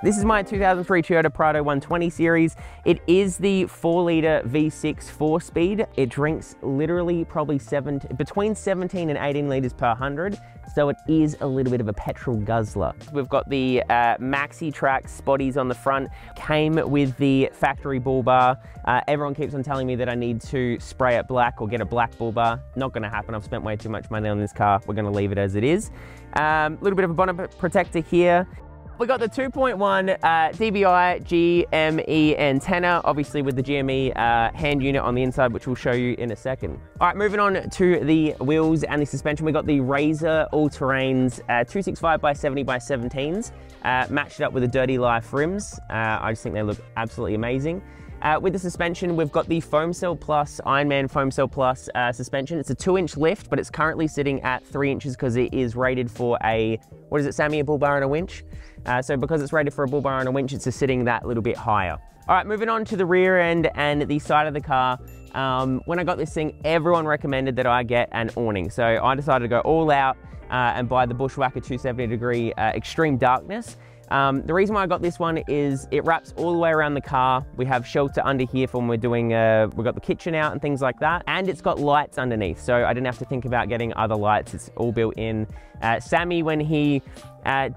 This is my 2003 Toyota Prado 120 series. It is the 4-litre V6 4-speed. It drinks literally probably between 17 and 18 litres per 100. So it is a little bit of a petrol guzzler. We've got the Maxi Trax spotties on the front. Came with the factory Bullbar. Everyone keeps on telling me that I need to spray it black or get a black Bullbar. Not gonna happen. I've spent way too much money on this car. We're gonna leave it as it is. Little bit of a bonnet protector here. We got the 2.1 dBi GME antenna, obviously with the GME hand unit on the inside, which we'll show you in a second. All right, moving on to the wheels and the suspension. We got the RAZR all-terrains 265 by 70 by 17s, matched up with the Dirty Life rims. I just think they look absolutely amazing. With the suspension, we've got the Foam Cell Plus, Ironman Foam Cell Plus suspension. It's a 2-inch lift, but it's currently sitting at 3 inches because it is rated for a, what is it, Sammy, a bull bar and a winch? So because it's rated for a bull bar and a winch, it's just sitting that little bit higher. All right, moving on to the rear end and the side of the car. When I got this thing, everyone recommended that I get an awning. So I decided to go all out and buy the Bushwakka 270-degree Extreme Darkness. The reason why I got this one is it wraps all the way around the car. We have shelter under here for when we're doing, we've got the kitchen out and things like that. And it's got lights underneath, so I didn't have to think about getting other lights. It's all built in. Sammy, when he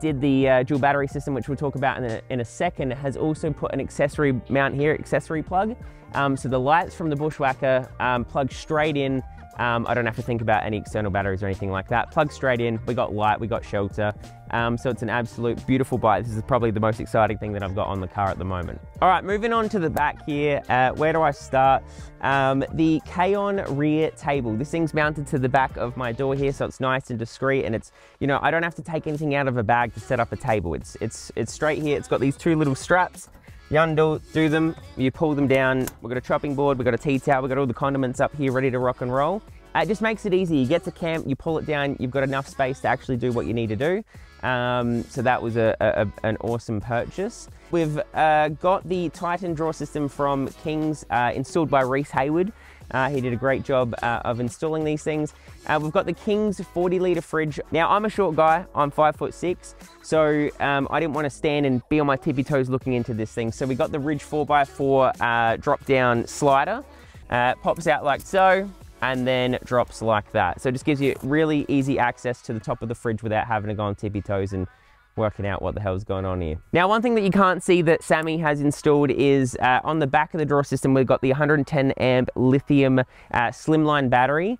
did the dual battery system, which we'll talk about in a second, has also put an accessory mount here, accessory plug. So the lights from the Bushwakka plug straight in. I don't have to think about any external batteries or anything like that. Plug straight in, we got light, we got shelter. So it's an absolute beautiful bike. This is probably the most exciting thing that I've got on the car at the moment. All right, moving on to the back here. Where do I start? The KAON rear table. This thing's mounted to the back of my door here, so it's nice and discreet, and it's, you know, I don't have to take anything out of a bag to set up a table. It's straight here. It's got these two little straps. You undo them, you pull them down. We've got a chopping board, we've got a tea towel, we've got all the condiments up here ready to rock and roll. It just makes it easy. You get to camp, you pull it down, you've got enough space to actually do what you need to do. So that was an awesome purchase. We've got the Titan drawer system from Kings installed by Reese Hayward. He did a great job of installing these things. We've got the Kings 40-litre fridge. Now, I'm a short guy, I'm 5'6", so I didn't want to stand and be on my tippy toes looking into this thing. So we got the Ridge 4x4 drop-down slider. Pops out like so, and then drops like that. So it just gives you really easy access to the top of the fridge without having to go on tippy toes and working out what the hell's going on here. Now, one thing that you can't see that Sammy has installed is on the back of the drawer system, we've got the 110 amp lithium Slimline battery.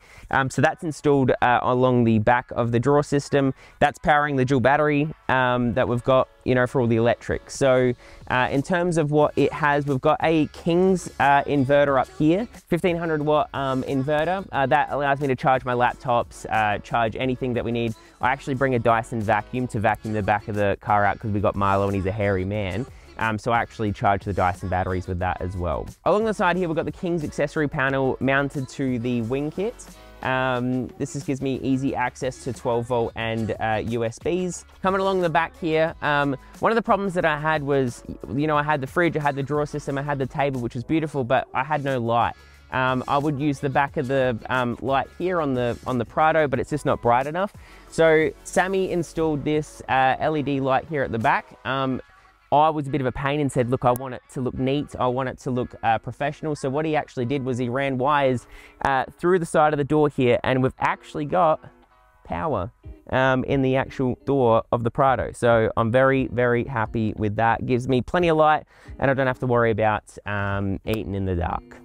So that's installed along the back of the drawer system. That's powering the dual battery that we've got, you know, for all the electrics. So in terms of what it has, we've got a Kings inverter up here, 1500 watt inverter. That allows me to charge my laptops, charge anything that we need. I actually bring a Dyson vacuum to vacuum the back of the car out because we got Milo and he's a hairy man. So I actually charge the Dyson batteries with that as well. Along the side here, we've got the Kings accessory panel mounted to the wing kit. This just gives me easy access to 12 volt and USBs. Coming along the back here, one of the problems that I had was, you know, I had the fridge, I had the drawer system, I had the table, which was beautiful, but I had no light. I would use the back of the light here on the Prado, but it's just not bright enough. So Sammy installed this LED light here at the back. I was a bit of a pain and said, look, I want it to look neat. I want it to look professional. So what he actually did was he ran wires through the side of the door here, and we've actually got power in the actual door of the Prado. So I'm very, very happy with that. Gives me plenty of light, and I don't have to worry about eating in the dark.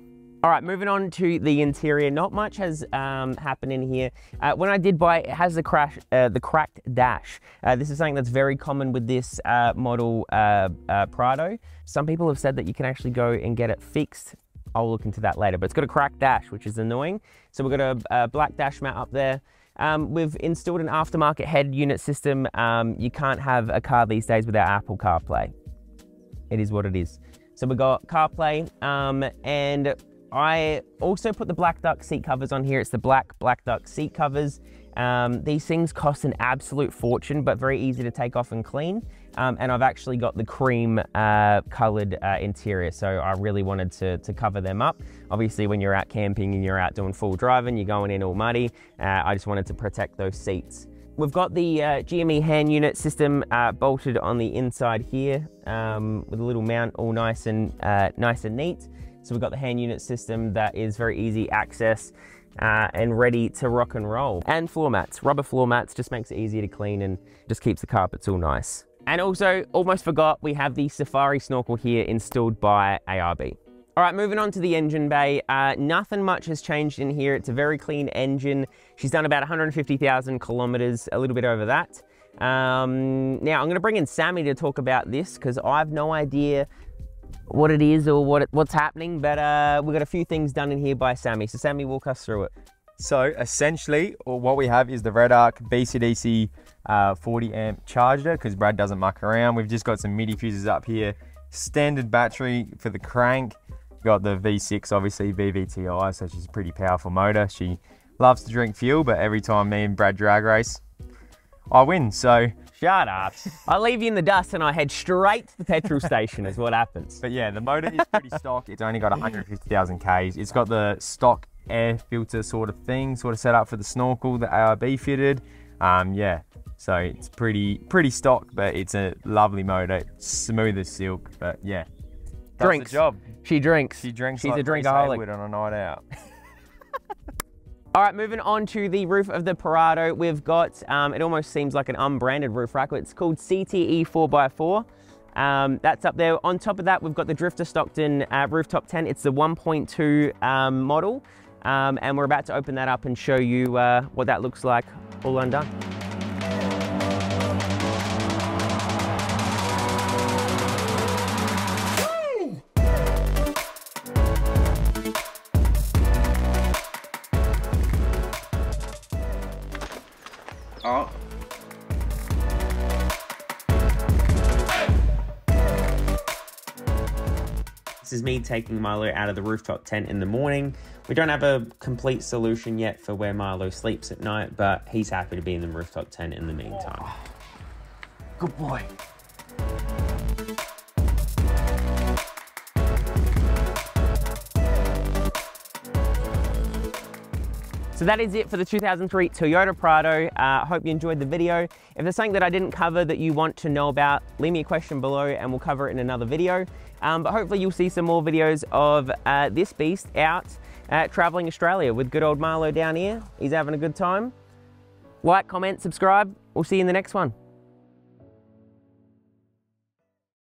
All right, moving on to the interior. Not much has happened in here. When I did buy it, it has the cracked dash. This is something that's very common with this model Prado. Some people have said that you can actually go and get it fixed. I'll look into that later, but it's got a cracked dash, which is annoying. So we've got a black dash mat up there. We've installed an aftermarket head unit system. You can't have a car these days without Apple CarPlay. It is what it is. So we've got CarPlay, and I also put the black duck seat covers on here. It's the black duck seat covers. These things cost an absolute fortune, but very easy to take off and clean. And I've actually got the cream colored interior, so I really wanted to cover them up. Obviously, when you're out camping and you're out doing full driving, you're going in all muddy. I just wanted to protect those seats. We've got the GME hand unit system bolted on the inside here with a little mount, all nice and neat. So we've got the hand unit system that is very easy access and ready to rock and roll. And floor mats, rubber floor mats, just makes it easier to clean and just keeps the carpets all nice. And also, almost forgot, we have the Safari snorkel here installed by ARB. All right, moving on to the engine bay. Nothing much has changed in here. It's a very clean engine. She's done about 150,000 kilometers, a little bit over that. Now, I'm gonna bring in Sammy to talk about this because I have no idea what it is or what's happening, but we've got a few things done in here by Sammy. So Sammy, walk us through it. So essentially, what we have is the Red Arc BCDC 40 amp charger because Brad doesn't muck around. We've just got some MIDI fuses up here. Standard battery for the crank. Got the V6, obviously VVTi, so she's a pretty powerful motor. She loves to drink fuel, but every time me and Brad drag race, I win, so. Shut up. I leave you in the dust and I head straight to the petrol station is what happens. But yeah, the motor is pretty stock. It's only got 150,000 Ks. It's got the stock air filter sort of thing, sort of set up for the snorkel that ARB fitted. Yeah, so it's pretty stock, but it's a lovely motor. It's smooth as silk, but yeah. Drinks. The job. She drinks. She drinks. She's like a drinkaholic on a night out. All right, moving on to the roof of the Prado. We've got, it almost seems like an unbranded roof rack. It's called CTE 4x4. That's up there. On top of that, we've got the DRIFTA Stockton Rooftop 10. It's the 1.2 model. And we're about to open that up and show you what that looks like all undone. Oh. This is me taking Milo out of the rooftop tent in the morning. We don't have a complete solution yet for where Milo sleeps at night, but he's happy to be in the rooftop tent in the meantime. Oh. Good boy. So that is it for the 2003 Toyota Prado. I hope you enjoyed the video. If there's something that I didn't cover that you want to know about, leave me a question below and we'll cover it in another video. But hopefully you'll see some more videos of this beast out traveling Australia with good old Marlo down here. He's having a good time. Like, comment, subscribe. We'll see you in the next one.